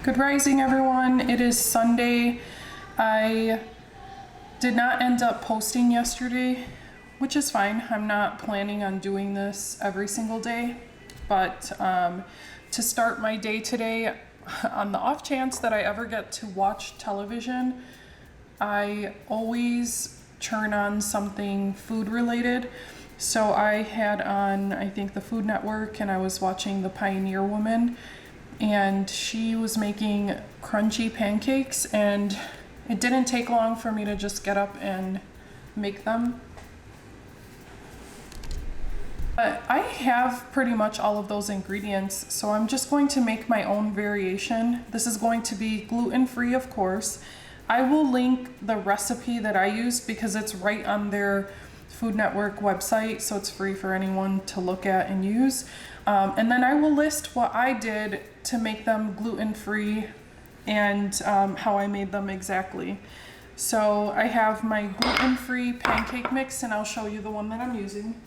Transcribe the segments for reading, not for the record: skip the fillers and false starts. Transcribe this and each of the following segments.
Good rising, everyone. It is Sunday. I did not end up posting yesterday, which is fine. I'm not planning on doing this every single day, but to start my day today, on the off chance that I ever get to watch television, I always turn on something food related. So I had on, I think, the Food Network, and I was watching The Pioneer Woman, and she was making crunchy pancakes, and it didn't take long for me to just get up and make them. But I have pretty much all of those ingredients, so I'm just going to make my own variation. This is going to be gluten-free, of course. I will link the recipe that I used because it's right on their Food Network website, so it's free for anyone to look at and use. And then I will list what I did to make them gluten-free and how I made them exactly. So I have my gluten-free pancake mix, and I'll show you the one that I'm using.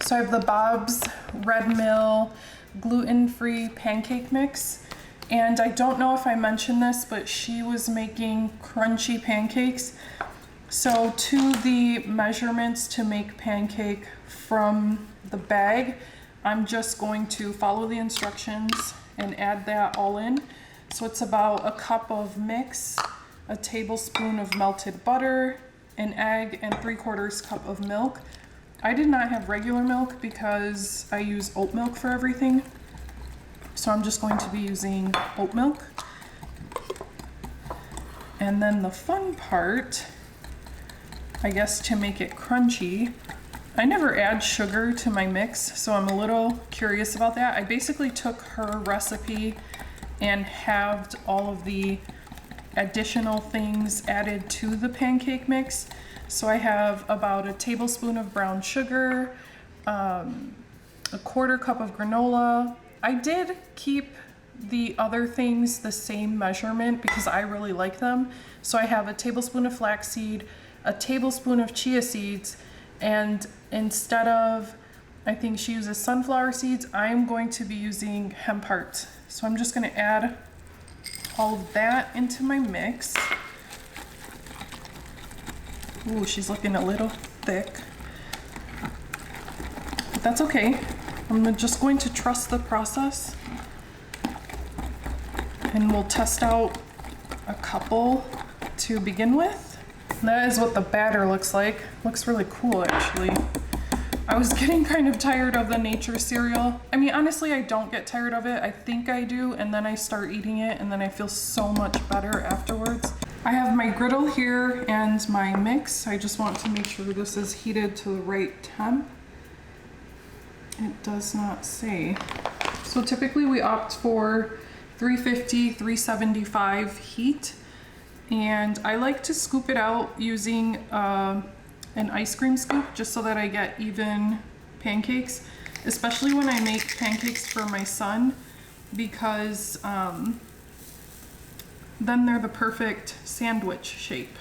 So I have the Bob's Red Mill gluten-free pancake mix. And I don't know if I mentioned this, but she was making crunchy pancakes. So to the measurements to make pancake from the bag, I'm just going to follow the instructions and add that all in. So it's about a cup of mix, a tablespoon of melted butter, an egg, and 3/4 cup of milk. I did not have regular milk because I use oat milk for everything. So I'm just going to be using oat milk. And then the fun part, I guess, to make it crunchy, I never add sugar to my mix, so I'm a little curious about that. I basically took her recipe and halved all of the additional things added to the pancake mix. So I have about a tablespoon of brown sugar, a 1/4 cup of granola. I did keep the other things the same measurement because I really like them. So I have a tablespoon of flaxseed, a tablespoon of chia seeds, and instead of, I think she uses sunflower seeds, I'm going to be using hemp hearts. So I'm just gonna add all of that into my mix. Ooh, she's looking a little thick, but that's okay. I'm just going to trust the process, and we'll test out a couple to begin with. And that is what the batter looks like. Looks really cool, actually. I was getting kind of tired of the nature cereal. I mean, honestly, I don't get tired of it. I think I do, and then I start eating it, and then I feel so much better afterwards. I have my griddle here and my mix. I just want to make sure this is heated to the right temp. It does not say. So typically we opt for 350, 375 heat. And I like to scoop it out using an ice cream scoop just so that I get even pancakes, especially when I make pancakes for my son, because then they're the perfect sandwich shape.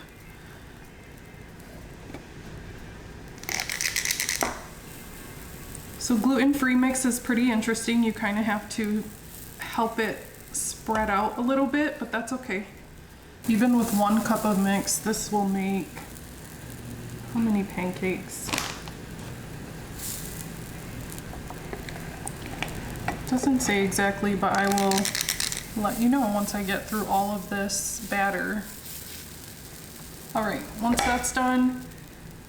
So gluten-free mix is pretty interesting. You kind of have to help it spread out a little bit, but that's okay. Even with 1 cup of mix, this will make how many pancakes? Doesn't say exactly, but I will let you know once I get through all of this batter. All right, once that's done,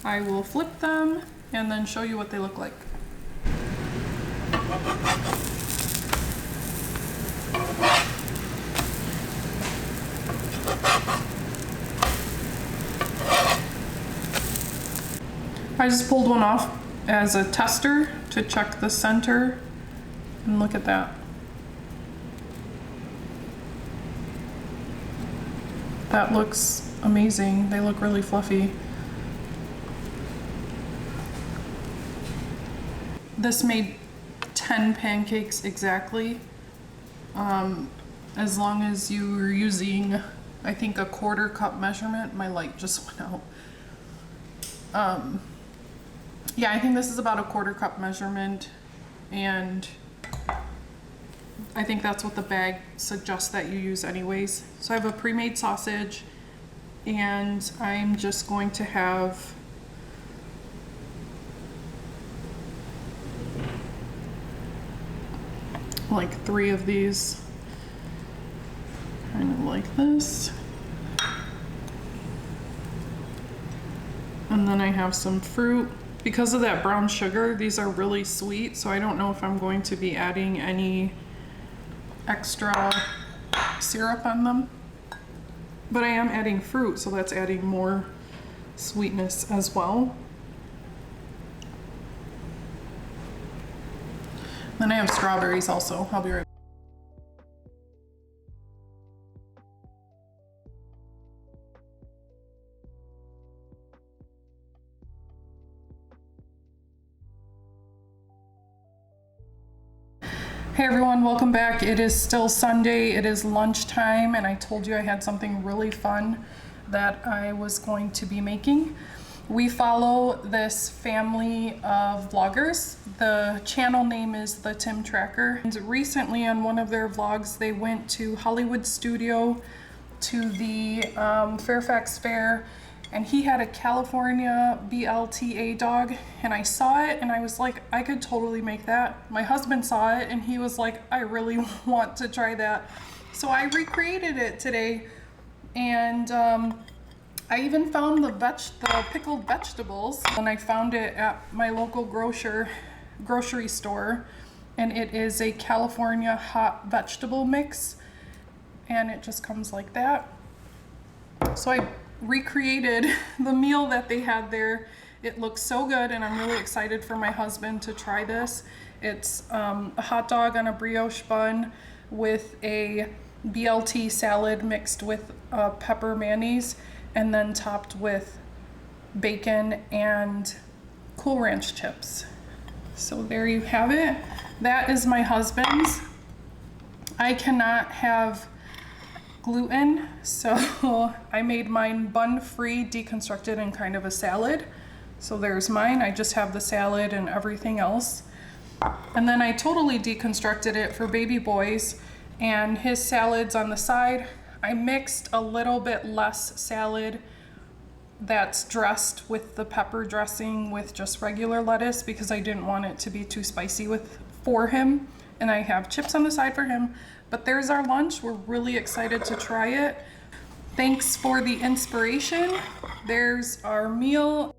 I will flip them and then show you what they look like. I just pulled one off as a tester to check the center, and look at that. That looks amazing. They look really fluffy. This made 10 pancakes exactly, as long as you were using, I think, a 1/4 cup measurement. My light just went out. Yeah, I think this is about a 1/4 cup measurement, and I think that's what the bag suggests that you use anyways. So I have a pre-made sausage, and I'm just going to have like 3 of these, kind of like this. And then I have some fruit. Because of that brown sugar, these are really sweet, so I don't know if I'm going to be adding any extra syrup on them. But I am adding fruit, so that's adding more sweetness as well. Then I have strawberries also. I'll be right back. Hey everyone, welcome back. It is still Sunday, it is lunchtime, and I told you I had something really fun that I was going to be making. We follow this family of vloggers. The channel name is The Tim Tracker. And recently on one of their vlogs, they went to Hollywood Studio to the Fairfax Fair, and he had a California BLTA dog, and I saw it and I was like, I could totally make that. My husband saw it and he was like, I really want to try that. So I recreated it today, and I even found the pickled vegetables, and I found it at my local grocery store, and it is a California hot vegetable mix, and it just comes like that. So I recreated the meal that they had there. It looks so good, and I'm really excited for my husband to try this. It's a hot dog on a brioche bun with a BLT salad mixed with pepper mayonnaise, and then topped with bacon and Cool Ranch chips. So there you have it. That is my husband's. I cannot have gluten, so I made mine bun-free, deconstructed in kind of a salad. So there's mine. I just have the salad and everything else. And then I totally deconstructed it for baby boys, and his salad's on the side. I mixed a little bit less salad that's dressed with the pepper dressing with just regular lettuce, because I didn't want it to be too spicy for him. And I have chips on the side for him. But there's our lunch. We're really excited to try it. Thanks for the inspiration. There's our meal.